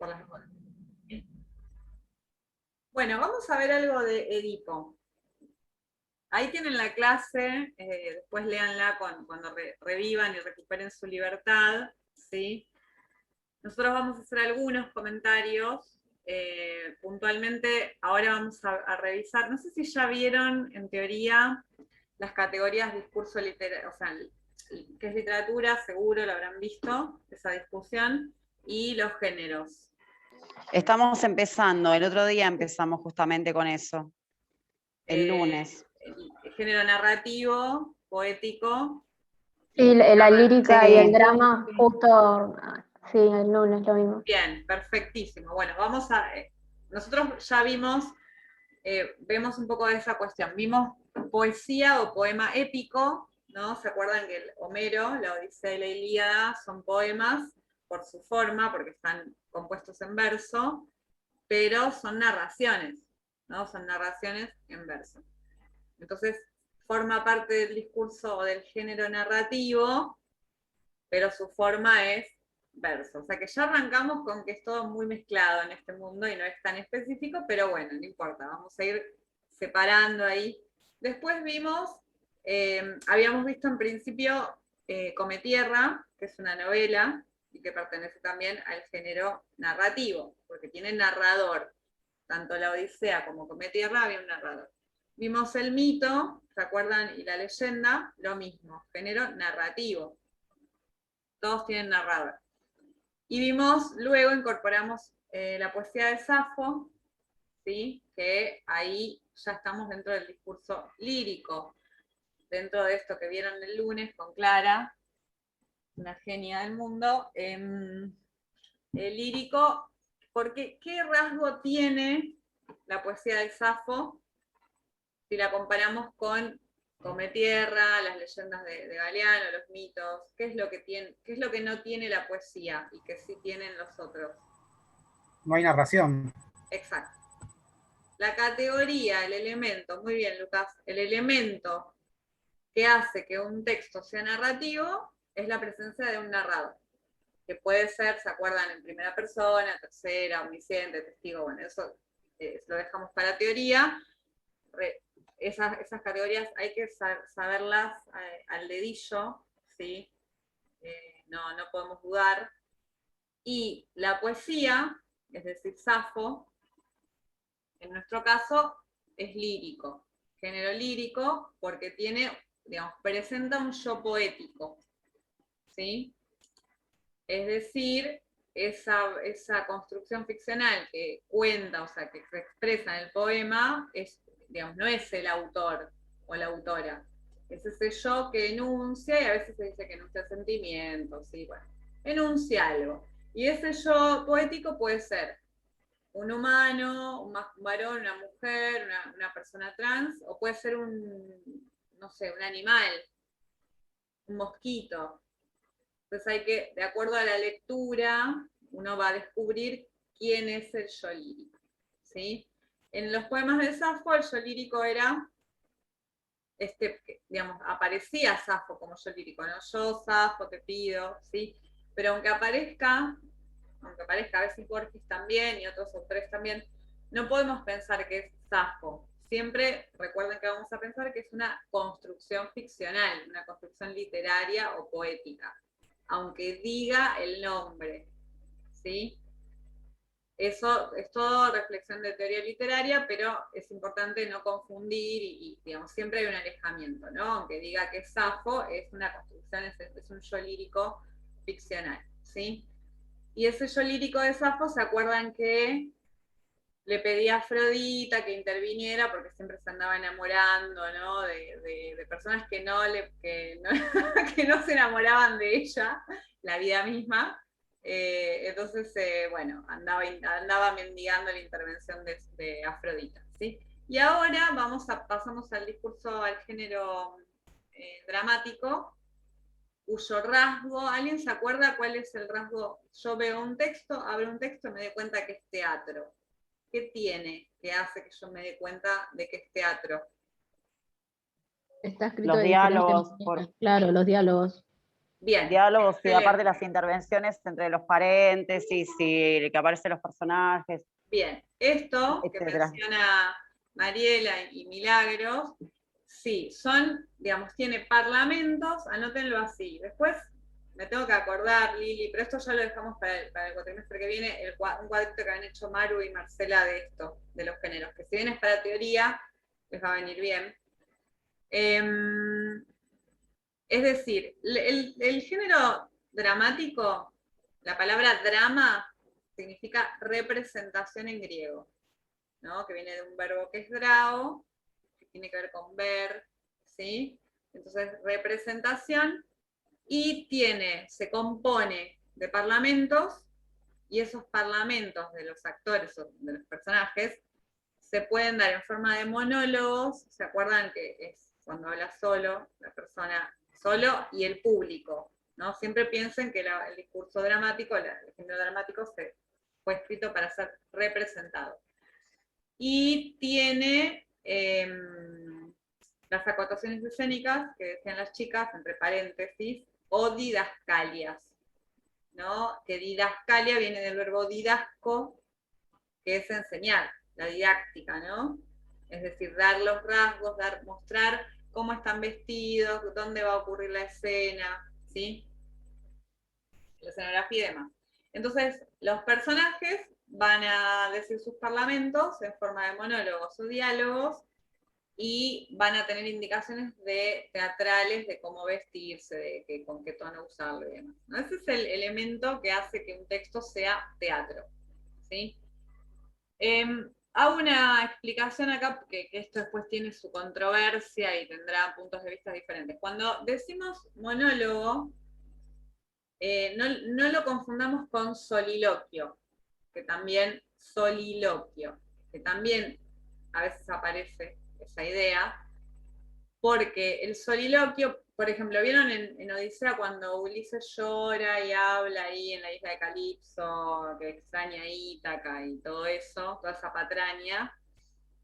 por las dudas. Bueno, vamos a ver algo de Edipo. Ahí tienen la clase, después léanla cuando revivan y recuperen su libertad, ¿sí? Nosotros vamos a hacer algunos comentarios. Puntualmente, ahora vamos a revisar, no sé si ya vieron en teoría las categorías discurso literario, o sea, qué es literatura, seguro lo habrán visto, esa discusión, y los géneros. Estamos empezando, el otro día empezamos justamente con eso, el lunes. El género narrativo, poético. Sí, la lírica Sí. y el drama, justo, sí, el lunes lo vimos. Bien, perfectísimo. Bueno, vamos a... nosotros ya vemos un poco de esa cuestión. Vimos poesía o poema épico, ¿no? ¿Se acuerdan que el Homero, la Odisea y la Ilíada son poemas por su forma, porque están compuestos en verso, pero son narraciones, ¿no? Son narraciones en verso. Entonces, forma parte del discurso o del género narrativo, pero su forma es verso. O sea que ya arrancamos con que es todo muy mezclado en este mundo y no es tan específico, pero bueno, no importa, vamos a ir separando ahí. Después vimos, habíamos visto en principio Come Tierra, que es una novela y que pertenece también al género narrativo, porque tiene narrador. Tanto la Odisea como Come Tierra había un narrador. Vimos el mito, ¿se acuerdan? Y la leyenda, lo mismo, género narrativo. Todos tienen narrador. Y vimos, luego incorporamos la poesía de Safo, ¿sí? Que ahí ya estamos dentro del discurso lírico, dentro de esto que vieron el lunes con Clara, una genia del mundo, el lírico, porque ¿qué rasgo tiene la poesía de Safo si la comparamos con Come Tierra, las leyendas de Galeano, los mitos? ¿Qué es lo que tiene, qué es lo que no tiene la poesía y que sí tienen los otros? No hay narración. Exacto. La categoría, el elemento, muy bien, Lucas, el elemento que hace que un texto sea narrativo es la presencia de un narrador, que puede ser, ¿se acuerdan? En primera persona, tercera, omnisciente, testigo, bueno, eso lo dejamos para teoría. Esas categorías hay que saberlas al dedillo, ¿sí? No podemos dudar. Y la poesía, es decir, Safo, en nuestro caso, es lírico, género lírico, porque tiene, digamos, presenta un yo poético, ¿sí? Es decir, esa construcción ficcional que cuenta, o sea, que se expresa en el poema, digamos, no es el autor o la autora, es ese yo que enuncia, y a veces se dice que enuncia sentimientos, ¿sí? Bueno, enuncia algo. Y ese yo poético puede ser un humano, un varón, una mujer, una persona trans, o puede ser no sé, un animal, un mosquito. Entonces hay que, de acuerdo a la lectura, uno va a descubrir quién es el yo lírico, ¿sí? En los poemas de Safo, el yo lírico era, digamos, aparecía Safo como yo lírico, ¿no? Yo, Safo, te pido, ¿sí? Pero aunque aparezca a veces Borges también y otros autores también, no podemos pensar que es Safo. Siempre recuerden que vamos a pensar que es una construcción ficcional, una construcción literaria o poética, aunque diga el nombre, ¿sí? Eso es todo reflexión de teoría literaria, pero es importante no confundir digamos, siempre hay un alejamiento, ¿no? Aunque diga que es Safo, es una construcción, es un yo lírico ficcional, ¿sí? Y ese yo lírico de Safo, ¿se acuerdan que le pedía a Afrodita que interviniera porque siempre se andaba enamorando, ¿no? De personas que que no se enamoraban de ella, la vida misma. Entonces, bueno, andaba mendigando la intervención de Afrodita, ¿sí? Y ahora pasamos al discurso, al género dramático, cuyo rasgo, ¿alguien se acuerda cuál es el rasgo? Yo veo un texto, abro un texto y me doy cuenta que es teatro. ¿Qué tiene que hace que yo me dé cuenta de que es teatro? Está escrito Los de diálogos, diferentes maneras. Claro, los diálogos. Bien. Diálogos y excelente. aparte las intervenciones entre los paréntesis y que aparecen los personajes, Bien, esto que etcétera. menciona Mariela y Milagros, sí, son, digamos, tiene parlamentos, anótenlo así. Después me tengo que acordar, Lili, pero esto ya lo dejamos para el cuatrimestre que viene, un cuadrito que han hecho Maru y Marcela de esto, de los géneros, que si bien es para teoría, les va a venir bien. Es decir, el género dramático, la palabra drama significa representación en griego, ¿no? Que viene de un verbo que es drao, que tiene que ver con ver, ¿sí? Entonces, representación, y se compone de parlamentos, y esos parlamentos de los actores o de los personajes se pueden dar en forma de monólogos. ¿Se acuerdan que es cuando habla solo, la persona solo y el público? ¿No? Siempre piensen que el discurso dramático, el género dramático fue escrito para ser representado. Y tiene las acotaciones escénicas que decían las chicas, entre paréntesis, o didascalias, ¿no? Que didascalia viene del verbo didasco, que es enseñar, la didáctica, ¿no? Es decir, dar los rasgos, mostrar cómo están vestidos, dónde va a ocurrir la escena, ¿sí? La escenografía y demás. Entonces, los personajes van a decir sus parlamentos en forma de monólogos o diálogos y van a tener indicaciones teatrales de cómo vestirse, con qué tono usarlo y demás, ¿no? Ese es el elemento que hace que un texto sea teatro, ¿sí? Hago una explicación acá, porque esto después tiene su controversia y tendrá puntos de vista diferentes. Cuando decimos monólogo, no lo confundamos con soliloquio, que también a veces aparece esa idea, porque el soliloquio, por ejemplo, ¿vieron en Odisea cuando Ulises llora y habla ahí en la isla de Calipso, que extraña a Ítaca y todo eso, toda esa patraña?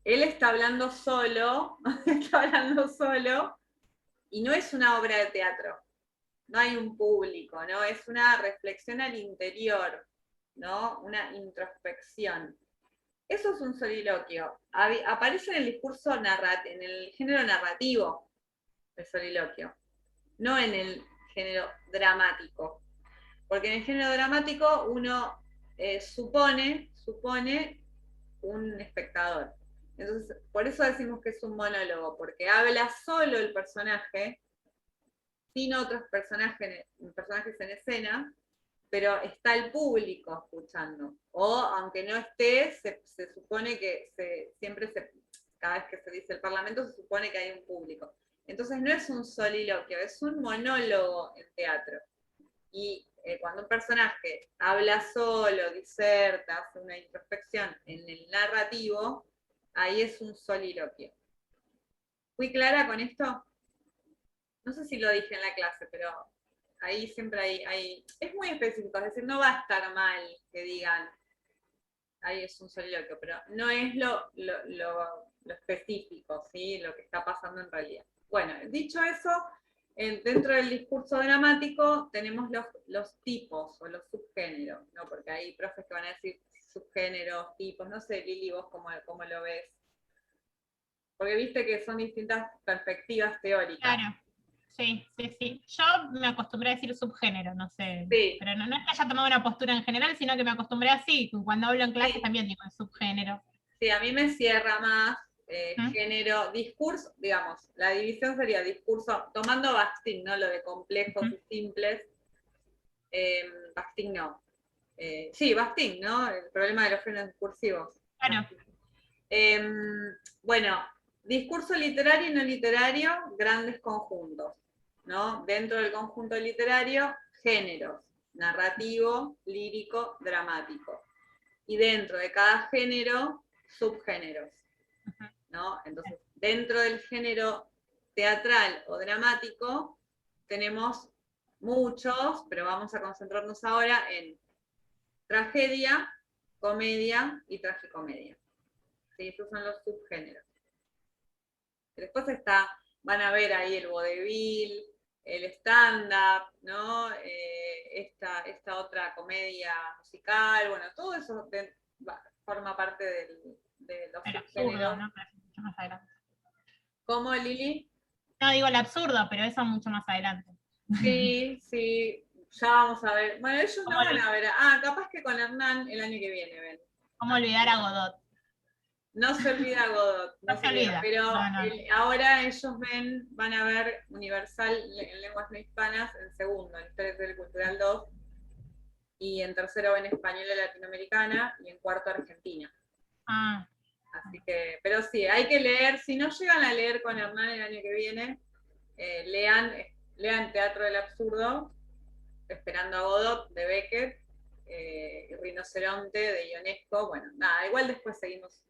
Él está hablando solo, y no es una obra de teatro, no hay un público, ¿no? Es una reflexión al interior, ¿no? Una introspección. Eso es un soliloquio. Aparece en el discurso en el género narrativo, el soliloquio, no en el género dramático. Porque en el género dramático uno supone un espectador. Entonces, por eso decimos que es un monólogo, porque habla solo el personaje, sin otros personajes en escena, pero está el público escuchando. O aunque no esté, se supone que cada vez que se dice el parlamento, se supone que hay un público. Entonces no es un soliloquio, es un monólogo en teatro. Y cuando un personaje habla solo, diserta, hace una introspección en el narrativo, ahí es un soliloquio. ¿Fui clara con esto? No sé si lo dije en la clase, pero ahí siempre es muy específico, es decir, no va a estar mal que digan, ahí es un soliloquio, pero no es lo específico, ¿sí? Lo que está pasando en realidad. Bueno, dicho eso, dentro del discurso dramático tenemos los tipos o los subgéneros, ¿no? Porque hay profes que van a decir subgéneros, tipos, no sé, Lili, vos cómo lo ves. Porque viste que son distintas perspectivas teóricas. Claro. Sí. Yo me acostumbré a decir subgénero, no sé. Sí. Pero no es que haya tomado una postura en general, sino que me acostumbré así. Cuando hablo en clase también digo subgénero. Sí, a mí me cierra más género, discurso, digamos, la división sería discurso, tomando Bakhtin, ¿no? Lo de complejos y simples. Bakhtin no. Sí, Bakhtin, ¿no? El problema de los géneros discursivos. Claro. Bueno, discurso literario y no literario, grandes conjuntos, ¿no? Dentro del conjunto literario, géneros, narrativo, lírico, dramático. Y dentro de cada género, subgéneros, ¿no? Entonces, dentro del género teatral o dramático, tenemos muchos, pero vamos a concentrarnos ahora en tragedia, comedia y tragicomedia. ¿Sí? Esos son los subgéneros. Después van a ver ahí el vodevil, el stand-up, ¿no? Esta otra comedia musical, bueno, todo eso forma parte de los El absurdo, subgéneros. ¿no? Pero eso es mucho más adelante. ¿Cómo, Lili? No, digo el absurdo, pero eso mucho más adelante. Sí, sí, ya vamos a ver. Bueno, ellos no ¿Cómo van a ver. Ah, capaz que con Hernán el año que viene ven. ¿Cómo olvidar a Godot? No se olvida Godot, No se olvida. pero No. ahora ellos van a ver Universal en lenguas no hispanas en segundo, en Historia del Cultural 2, y en tercero ven Española Latinoamericana, y en cuarto Argentina. Ah, Así que, pero sí, hay que leer, si no llegan a leer con Hernán el año que viene, lean Teatro del Absurdo, Esperando a Godot, de Beckett, y Rinoceronte, de Ionesco. Bueno, nada, igual después seguimos,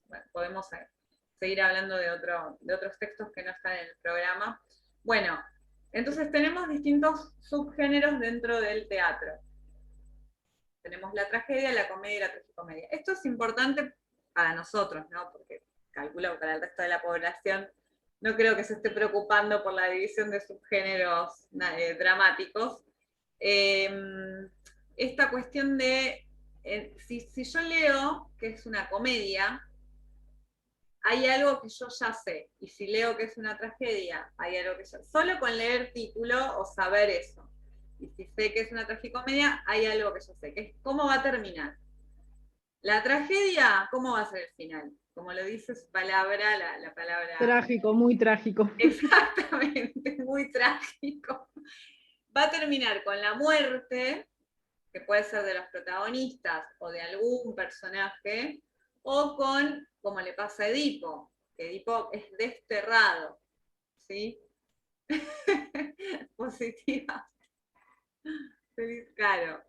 bueno, podemos seguir hablando de otros textos que no están en el programa. Bueno, entonces tenemos distintos subgéneros dentro del teatro. Tenemos la tragedia, la comedia y la tragicomedia. Esto es importante para nosotros, ¿no? Porque calculo que para el resto de la población no creo que se esté preocupando por la división de subgéneros dramáticos. Esta cuestión de, si yo leo que es una comedia, hay algo que yo ya sé, y si leo que es una tragedia, hay algo que ya, solo con leer título o saber eso, y si sé que es una tragicomedia, hay algo que yo sé, que es cómo va a terminar. La tragedia, ¿cómo va a ser el final? Como lo dice su palabra, la palabra... Trágico, muy trágico. Exactamente, muy trágico. Va a terminar con la muerte, que puede ser de los protagonistas o de algún personaje, o con, como le pasa a Edipo, que Edipo es desterrado, ¿sí? Positiva. Feliz, claro.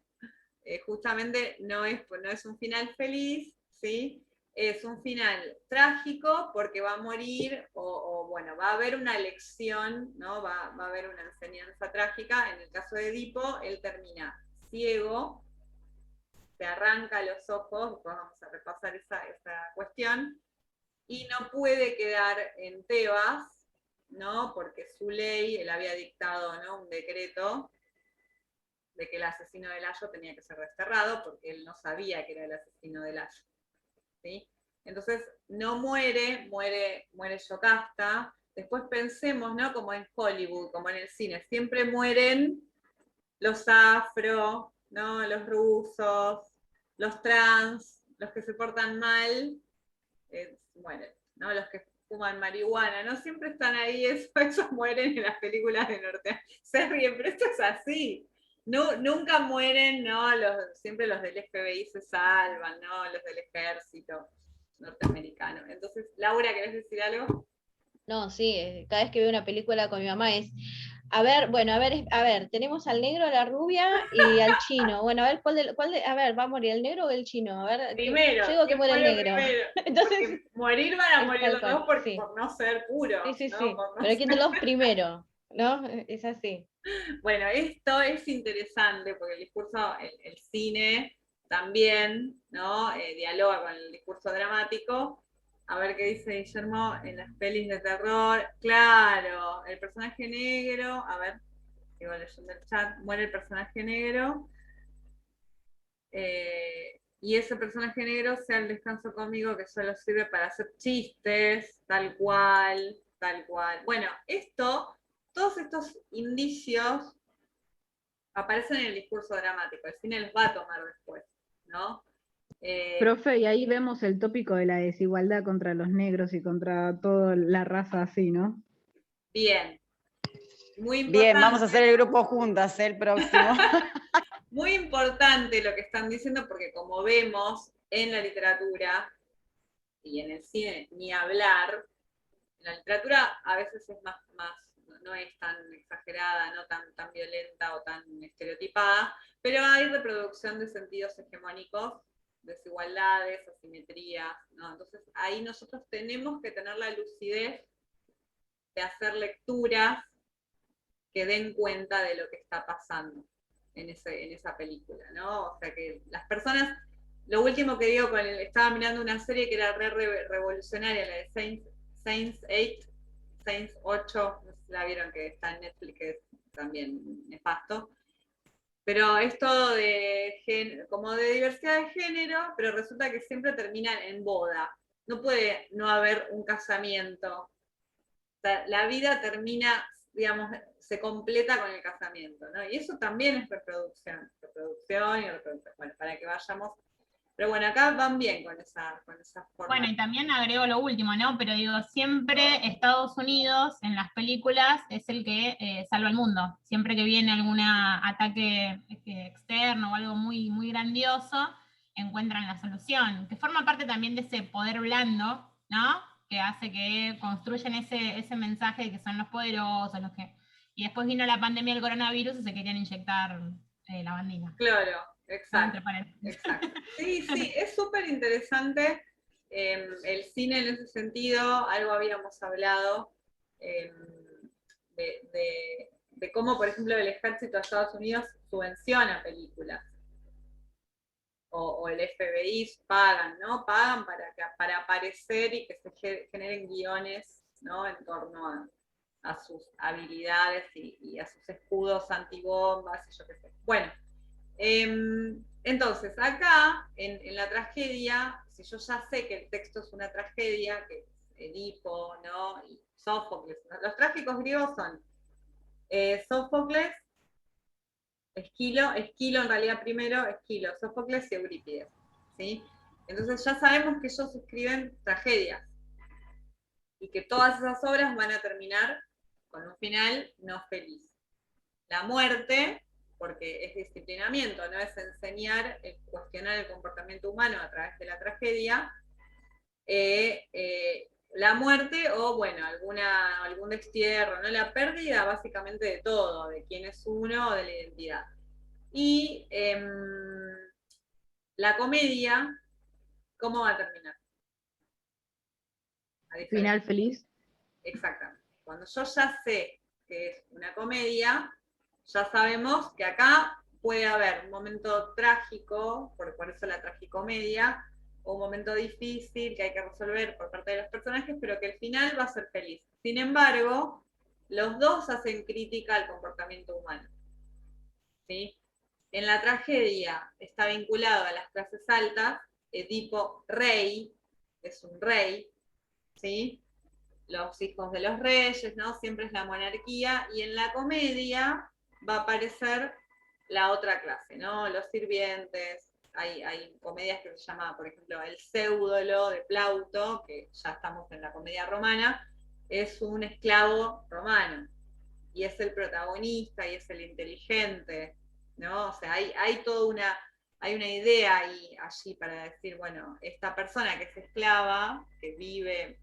Justamente no es un final feliz, ¿sí? Es un final trágico porque va a morir, o bueno, va a haber una lección, ¿no? Va a haber una enseñanza trágica. En el caso de Edipo, él termina ciego, se arranca los ojos, después vamos a repasar esa cuestión, y no puede quedar en Tebas, ¿no? Porque su ley, él había dictado, ¿no?, un decreto de que el asesino de Layo tenía que ser desterrado, porque él no sabía que era el asesino de Layo, ¿sí? Entonces no muere Yocasta. Después pensemos, ¿no?, como en Hollywood, como en el cine, siempre mueren los afro, ¿no?, los rusos, los trans, los que se portan mal, mueren, ¿no? Los que fuman marihuana, ¿no? Siempre están ahí, esos mueren en las películas de norte. Se ríen, pero esto es así. No, nunca mueren, ¿no? Siempre los del FBI se salvan, ¿no? Los del ejército norteamericano. Entonces, Laura, ¿querés decir algo? No, sí, cada vez que veo una película con mi mamá es, a ver, tenemos al negro, a la rubia y al chino. Bueno, a ver, a ver, ¿va a morir el negro o el chino? A ver, Primero, yo digo que ¿quién muere el muere negro. primero? Entonces, porque morir van a es morir tal los cual, dos por, sí. por no ser puros. Sí, ¿no? sí. Por no Pero ¿quién de ser- los primero? ¿No? Es así. Bueno, esto es interesante porque el discurso, el cine también, ¿no? Dialoga con el discurso dramático. A ver qué dice Guillermo en las pelis de terror. Claro, el personaje negro, a ver, sigo leyendo el chat, muere el personaje negro. Y ese personaje negro sea el descanso conmigo que solo sirve para hacer chistes, tal cual, tal cual. Bueno, todos estos indicios aparecen en el discurso dramático, el cine los va a tomar después, ¿no? Profe, y ahí vemos el tópico de la desigualdad contra los negros y contra toda la raza así, ¿no? Bien. Muy importante. Bien, vamos a hacer el grupo juntas, el próximo. Muy importante lo que están diciendo, porque como vemos en la literatura y en el cine, ni hablar, en la literatura a veces es más no es tan exagerada, no tan violenta o tan estereotipada, pero hay reproducción de sentidos hegemónicos, desigualdades, asimetrías, ¿no? Entonces ahí nosotros tenemos que tener la lucidez de hacer lecturas que den cuenta de lo que está pasando en esa película, ¿no? O sea que las personas, lo último que digo, estaba mirando una serie que era revolucionaria, la de Saints 8, no sé si la vieron, que está en Netflix, que es también nefasto. Pero esto como de diversidad de género, pero resulta que siempre terminan en boda. No puede no haber un casamiento. O sea, la vida termina, digamos, se completa con el casamiento, ¿no? Y eso también es reproducción y reproducción, bueno, para que vayamos. Pero bueno, acá van bien con esa forma. Bueno, y también agrego lo último, ¿no? Pero digo, siempre Estados Unidos en las películas es el que salva el mundo. Siempre que viene algún ataque externo o algo muy, muy grandioso, encuentran la solución, que forma parte también de ese poder blando, ¿no? Que hace que construyan ese mensaje de que son los poderosos, los que... Y después vino la pandemia del coronavirus y se querían inyectar la bandina. Claro, exacto. Entre paréntesis. Exacto. Sí, sí, es súper interesante el cine en ese sentido. Algo habíamos hablado de cómo, por ejemplo, el ejército de Estados Unidos subvenciona películas. O el FBI pagan, ¿no? Pagan para aparecer y que se generen guiones, ¿no? En torno a sus habilidades y a sus escudos antibombas y yo qué sé. Bueno, entonces acá, en la tragedia, si yo ya sé que el texto es una tragedia, que es Edipo, ¿no? Y Sófocles, ¿no? Los trágicos griegos son Sófocles, Esquilo en realidad primero, Esquilo, Sófocles y Eurípides, ¿sí? Entonces ya sabemos que ellos escriben tragedias y que todas esas obras van a terminar con un final no feliz. La muerte, porque es disciplinamiento, no es enseñar, cuestionar el comportamiento humano a través de la tragedia, la muerte o, bueno, algún destierro, ¿no? La pérdida básicamente de todo, de quién es uno o de la identidad. Y la comedia, ¿cómo va a terminar? Final feliz. Exactamente. Cuando yo ya sé que es una comedia, ya sabemos que acá puede haber un momento trágico, por eso la tragicomedia, o un momento difícil que hay que resolver por parte de los personajes, pero que el final va a ser feliz. Sin embargo, los dos hacen crítica al comportamiento humano. ¿Sí? En la tragedia está vinculado a las clases altas, Edipo rey, es un rey, ¿sí? Los hijos de los reyes, ¿no? Siempre es la monarquía, y en la comedia va a aparecer la otra clase, ¿no? Los sirvientes, hay comedias que se llama, por ejemplo, El Pseudolo de Plauto, que ya estamos en la comedia romana, es un esclavo romano, y es el protagonista, y es el inteligente, ¿no? O sea, hay toda una idea allí para decir, bueno, esta persona que es esclava, que vive,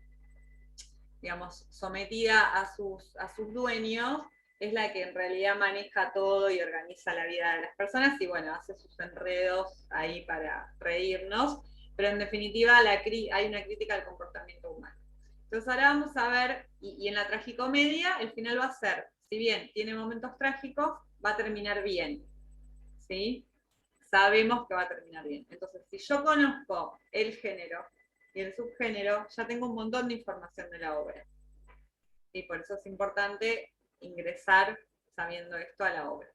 digamos, sometida a sus dueños, es la que en realidad maneja todo y organiza la vida de las personas y, bueno, hace sus enredos ahí para reírnos, pero en definitiva hay una crítica al comportamiento humano. Entonces ahora vamos a ver, y en la tragicomedia el final va a ser, si bien tiene momentos trágicos, va a terminar bien, ¿sí? Sabemos que va a terminar bien. Entonces, si yo conozco el género y el subgénero, ya tengo un montón de información de la obra. Y por eso es importante ingresar sabiendo esto a la obra.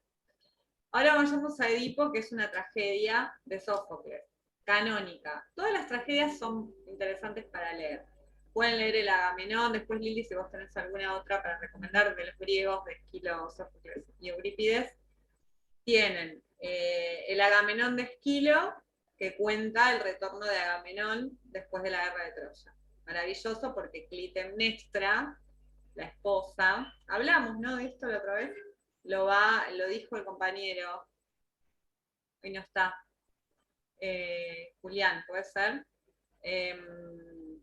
Ahora vayamos a Edipo, que es una tragedia de Sófocles, canónica. Todas las tragedias son interesantes para leer. Pueden leer el Agamenón, después Lili, si vos tenés alguna otra para recomendar de los griegos, de Esquilo, Sófocles y Eurípides. Tienen el Agamenón de Esquilo, que cuenta el retorno de Agamenón después de la guerra de Troya. Maravilloso porque Clitemnestra, la esposa, hablamos, ¿no? De esto la otra vez, lo dijo el compañero, hoy no está, Julián, ¿puede ser? Él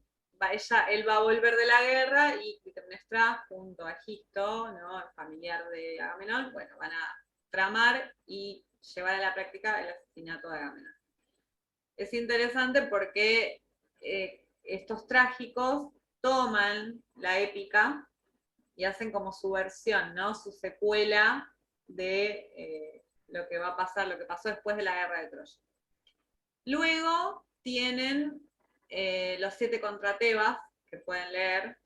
va a volver de la guerra y Clitemnestra junto a Egisto, ¿no? El familiar de Agamenón, bueno, van a tramar y llevar a la práctica el asesinato de Agamenón. Es interesante porque estos trágicos toman la épica y hacen como su versión, ¿no? Su secuela de lo que va a pasar, lo que pasó después de la guerra de Troya. Luego tienen los 7 contra Tebas, que pueden leer,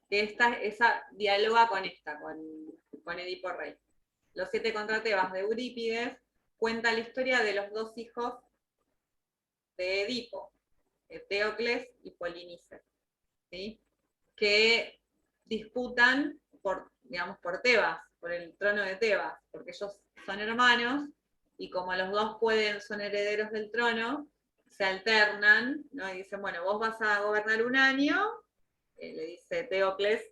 que esa dialoga con con Edipo Rey. Los 7 contra Tebas de Eurípides cuenta la historia de los 2 hijos de Edipo, Eteocles y Polinices, ¿sí? Que disputan por, digamos, por Tebas, por el trono de Tebas, porque ellos son hermanos, y como los dos son herederos del trono, se alternan, ¿no? Y dicen, bueno, vos vas a gobernar un año, le dice Eteocles,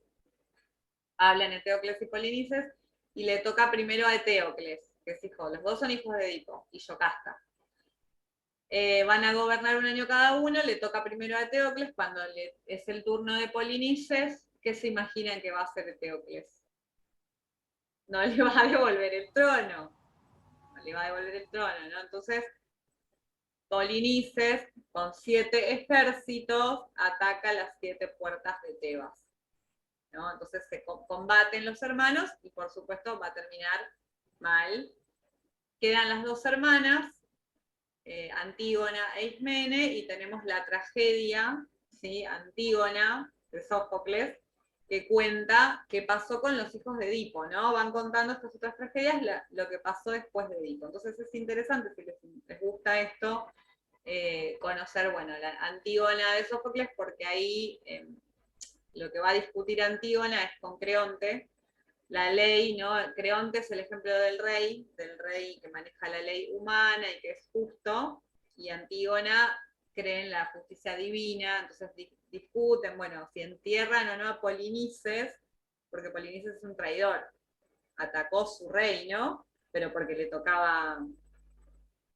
hablan Eteocles y Polinices, y le toca primero a Eteocles, que es hijo, los dos son hijos de Edipo, y Yocasta. Van a gobernar un año cada uno, le toca primero a Eteocles, cuando es el turno de Polinices, ¿qué se imaginan que va a hacer Eteocles? No le va a devolver el trono, ¿no? Entonces, Polinices, con 7 ejércitos, ataca las 7 puertas de Tebas, ¿no? Entonces se combaten los hermanos y por supuesto va a terminar mal. Quedan las 2 hermanas, Antígona e Ismene, y tenemos la tragedia, ¿sí? Antígona, de Sófocles, que cuenta qué pasó con los hijos de Edipo, ¿no? Van contando estas otras tragedias, lo que pasó después de Edipo. Entonces es interesante, si les gusta esto, conocer, bueno, la Antígona de Sófocles, porque ahí lo que va a discutir Antígona es con Creonte, la ley, ¿no? Creonte es el ejemplo del rey que maneja la ley humana y que es justo, y Antígona cree en la justicia divina, entonces discuten, bueno, si entierran o no a Polinices, porque Polinices es un traidor, atacó su reino, pero porque le tocaba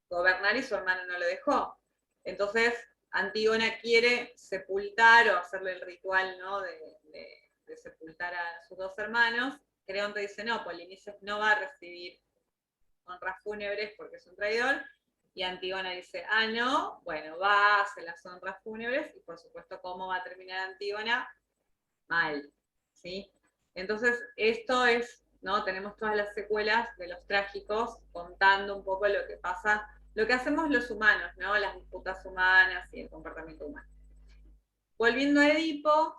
gobernar y su hermano no lo dejó. Entonces, Antígona quiere sepultar o hacerle el ritual, ¿no? de sepultar a sus 2 hermanos. Creonte dice, no, Polinices no va a recibir honras fúnebres porque es un traidor. Y Antígona dice, ah, no, bueno, va a hacer las honras fúnebres, y por supuesto, ¿cómo va a terminar Antígona? Mal, ¿sí? Entonces, esto es, ¿no? Tenemos todas las secuelas de los trágicos contando un poco lo que pasa, lo que hacemos los humanos, ¿no? Las disputas humanas y el comportamiento humano. Volviendo a Edipo,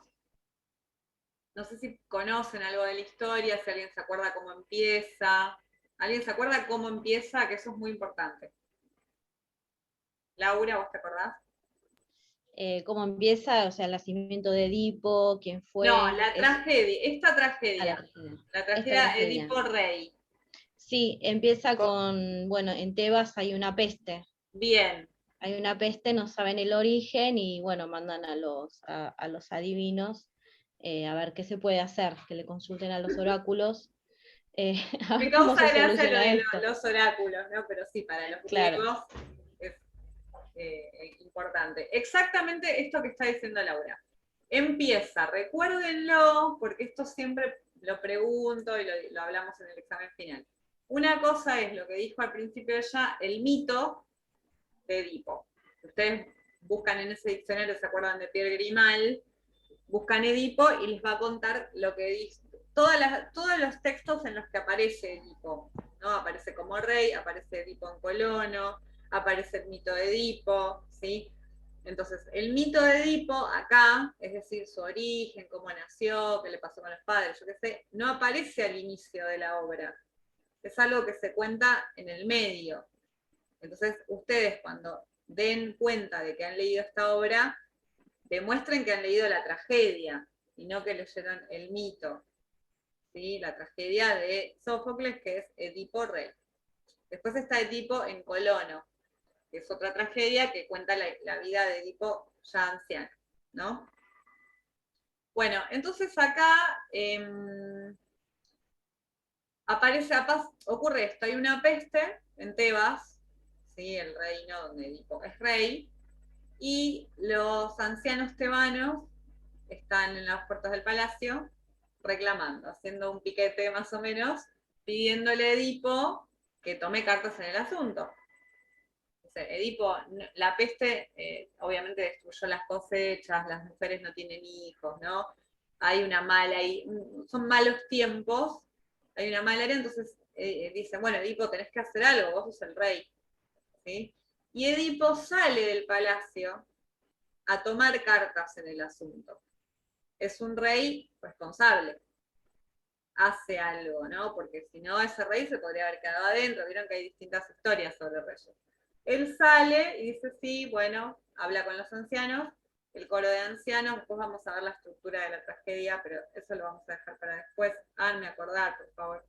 no sé si conocen algo de la historia, si alguien se acuerda cómo empieza. ¿Alguien se acuerda cómo empieza? Que eso es muy importante. Laura, ¿vos te acordás? ¿Cómo empieza? O sea, el nacimiento de Edipo, quién fue. No, la tragedia, esta Ah, tragedia. La Esta tragedia tragedia. Edipo Rey. Sí, empieza con, bueno, en Tebas hay una peste. Bien. Hay una peste, no saben el origen y bueno, mandan a los adivinos a ver qué se puede hacer, que le consulten a los oráculos. A Me ver cómo causa se gracia lo soluciona de esto. los oráculos, ¿no? Pero sí, para los Claro. griegos es importante. Exactamente esto que está diciendo Laura. Empieza, recuérdenlo, porque esto siempre lo pregunto y lo hablamos en el examen final. Una cosa es lo que dijo al principio ella, el mito de Edipo. Ustedes buscan en ese diccionario, se acuerdan de Pierre Grimal, buscan Edipo y les va a contar lo que dice, todos los textos en los que aparece Edipo, ¿no? Aparece como rey, aparece Edipo en Colono, aparece el mito de Edipo, ¿sí? Entonces, el mito de Edipo acá, es decir, su origen, cómo nació, qué le pasó con los padres, yo qué sé, no aparece al inicio de la obra. Es algo que se cuenta en el medio. Entonces, ustedes cuando den cuenta de que han leído esta obra, demuestren que han leído la tragedia y no que leyeron el mito, ¿sí? La tragedia de Sófocles, que es Edipo Rey. Después está Edipo en Colono, que es otra tragedia que cuenta la vida de Edipo ya anciano, ¿no? Bueno, entonces acá ocurre esto, hay una peste en Tebas, ¿sí? El reino donde Edipo es rey, y los ancianos tebanos están en las puertas del palacio reclamando, haciendo un piquete más o menos, pidiéndole a Edipo que tome cartas en el asunto. Edipo, la peste obviamente destruyó las cosechas, las mujeres no tienen hijos, ¿no? Hay una mala, son malos tiempos, hay una mala área, entonces dicen, bueno, Edipo, tenés que hacer algo, vos sos el rey, ¿sí? Y Edipo sale del palacio a tomar cartas en el asunto. Es un rey responsable. hace algo, ¿no? Porque si no, ese rey se podría haber quedado adentro. Vieron que hay distintas historias sobre reyes. Él sale y dice, sí, bueno, habla con los ancianos, el coro de ancianos, después vamos a ver la estructura de la tragedia, pero eso lo vamos a dejar para después. Háganme acordar, por favor.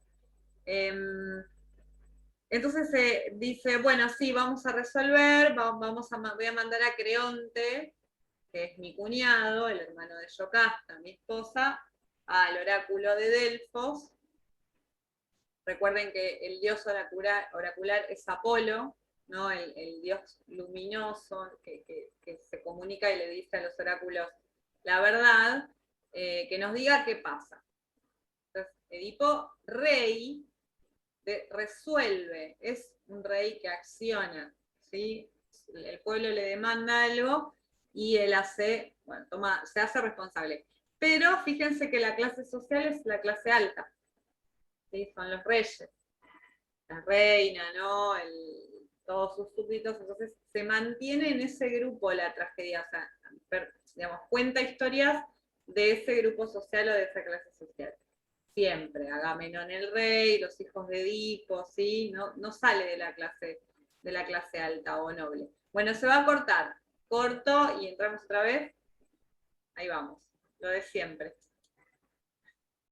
Entonces dice, bueno, sí, vamos a resolver, voy a mandar a Creonte, que es mi cuñado, el hermano de Yocasta, mi esposa, al oráculo de Delfos. Recuerden que el dios oracular es Apolo, ¿no? El dios luminoso que se comunica y le dice a los oráculos la verdad, que nos diga qué pasa. Entonces, Edipo, rey, resuelve, es un rey que acciona, ¿sí? El pueblo le demanda algo y él hace, bueno, se hace responsable. Pero fíjense que la clase social es la clase alta, ¿sí? Son los reyes, la reina, ¿no? Todos sus súbditos, entonces se mantiene en ese grupo la tragedia, o sea, digamos, cuenta historias de ese grupo social o de esa clase social. Siempre, Agamenón el rey, los hijos de Edipo, ¿sí? No sale de la clase alta o noble. Bueno, se va a cortar. Corto y entramos otra vez. Ahí vamos, lo de siempre.